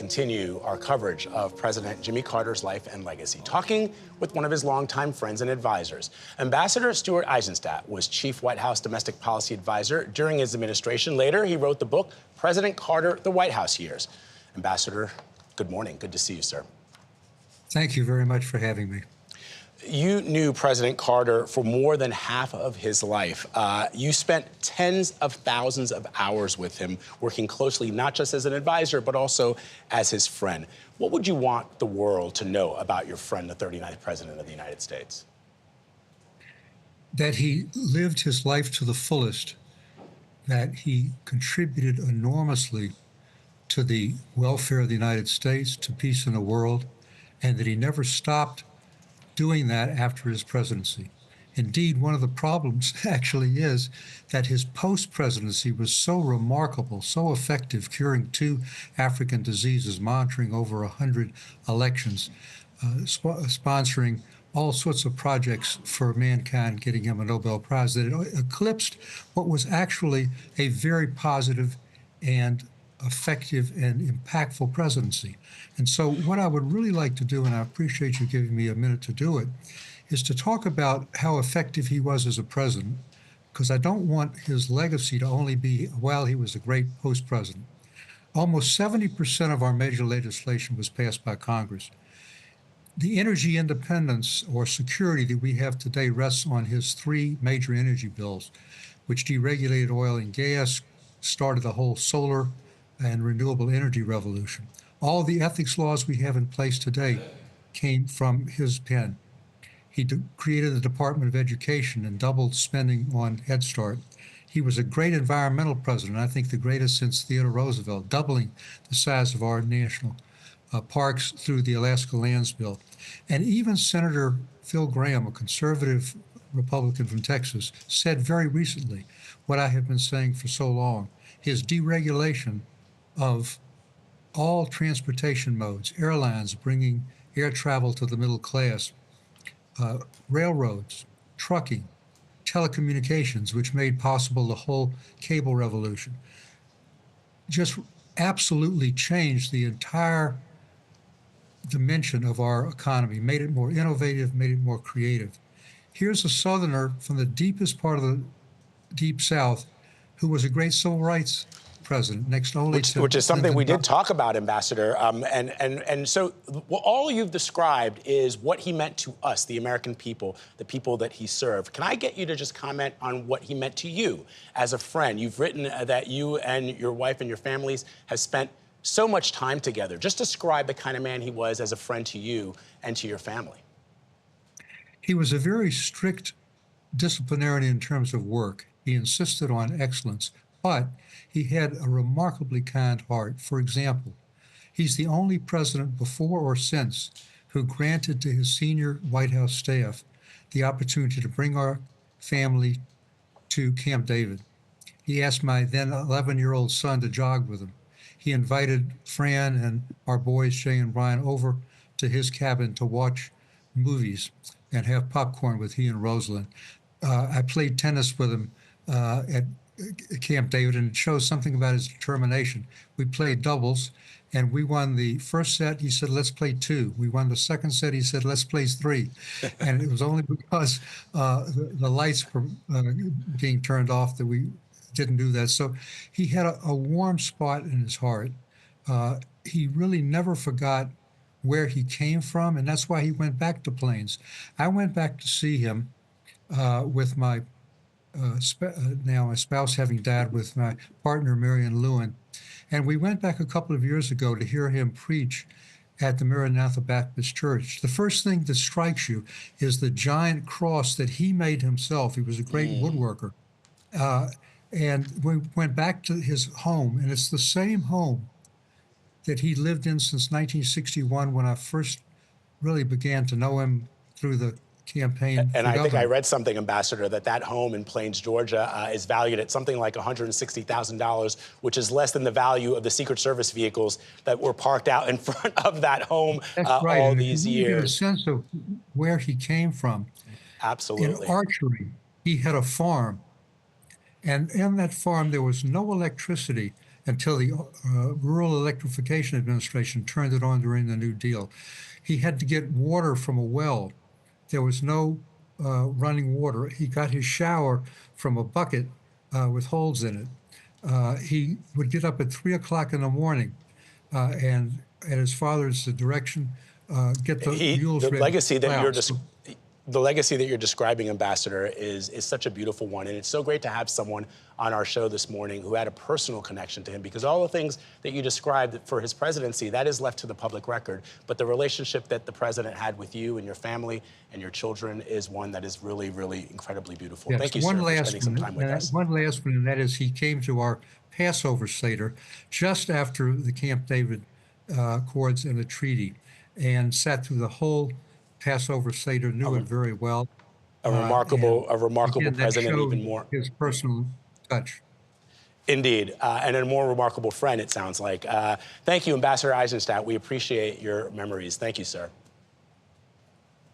continue our coverage of President Jimmy Carter's life and legacy, talking with one of his longtime friends and advisors. Ambassador Stuart Eizenstat was chief White House domestic policy advisor during his administration. Later, he wrote the book, President Carter, The White House Years. Ambassador, good morning. Good to see you, sir. Thank you very much for having me. You knew President Carter for more than half of his life. You spent tens of thousands of hours with him, working closely not just as an advisor, but also as his friend. What would you want the world to know about your friend, the 39th President of the United States? That he lived his life to the fullest, that he contributed enormously to the welfare of the United States, to peace in the world, and that he never stopped doing that after his presidency. Indeed, one of the problems actually is that his post-presidency was so remarkable, so effective, curing 2 African diseases, monitoring over 100 elections, sponsoring all sorts of projects for mankind, getting him a Nobel Prize, that it eclipsed what was actually a very positive and effective and impactful presidency. And so what I would really like to do, and I appreciate you giving me a minute to do it, is to talk about how effective he was as a president, because I don't want his legacy to only be, well, he was a great post-president. Almost 70% of our major legislation was passed by Congress. The energy independence or security that we have today rests on his 3 major energy bills, which deregulated oil and gas, started the whole solar and renewable energy revolution. All the ethics laws we have in place today came from his pen. He created the Department of Education and doubled spending on Head Start. He was a great environmental president, I think the greatest since Theodore Roosevelt, doubling the size of our national parks through the Alaska Lands Bill. And even Senator Phil Gramm, a conservative Republican from Texas, said very recently what I have been saying for so long: his deregulation of all transportation modes, airlines bringing air travel to the middle class, railroads, trucking, telecommunications, which made possible the whole cable revolution, just absolutely changed the entire dimension of our economy, made it more innovative, made it more creative. Here's a Southerner from the deepest part of the Deep South who was a great civil rights president, next only to which is something we did talk about, Ambassador. And so all you've described is what he meant to us, the American people, the people that he served. Can I get you to just comment on what he meant to you as a friend? You've written that you and your wife and your families have spent so much time together. Just describe the kind of man he was as a friend to you and to your family. He was a very strict disciplinarian in terms of work. He insisted on excellence, but he had a remarkably kind heart. For example, he's the only president before or since who granted to his senior White House staff the opportunity to bring our family to Camp David. He asked my then 11-year-old son to jog with him. He invited Fran and our boys, Shay and Brian, over to his cabin to watch movies and have popcorn with he and Rosalind. I played tennis with him at Camp David, and it shows something about his determination. We played doubles, and we won the first set. He said, let's play 2. We won the second set. He said, let's play 3. And it was only because the lights were being turned off that we didn't do that. So he had a warm spot in his heart. He really never forgot where he came from, and that's why he went back to Plains. I went back to see him with my now my spouse having died, with my partner, Marion Lewin. And we went back a couple of years ago to hear him preach at the Maranatha Baptist Church. The first thing that strikes you is the giant cross that he made himself. He was a great woodworker. And we went back to his home, and it's the same home that he lived in since 1961, when I first really began to know him through the campaign. And I think I read something, Ambassador, that home in Plains, Georgia, is valued at something like $160,000, which is less than the value of the Secret Service vehicles that were parked out in front of that home right. all these years. You get a sense of where he came from. Absolutely. In archery, he had a farm, and in that farm there was no electricity until the Rural Electrification Administration turned it on during the New Deal. He had to get water from a well. There was no running water. He got his shower from a bucket with holes in it. He would get up at 3 o'clock in the morning and at his father's direction, get the mules the ready. legacy that you're the legacy that you're describing, Ambassador, is such a beautiful one. And it's so great to have someone on our show this morning who had a personal connection to him, because all the things that you described for his presidency, that is left to the public record. But the relationship that the president had with you and your family and your children is one that is really, really incredibly beautiful. Yes, Thank you, sir, for spending some time with us. One last one, and that is he came to our Passover Seder just after the Camp David Accords and the treaty, and sat through the whole Passover Seder, knew it very well. A remarkable again, president, showed even more. His personal touch. Indeed, and a more remarkable friend, it sounds like. Thank you, Ambassador Eizenstat. We appreciate your memories. Thank you, sir.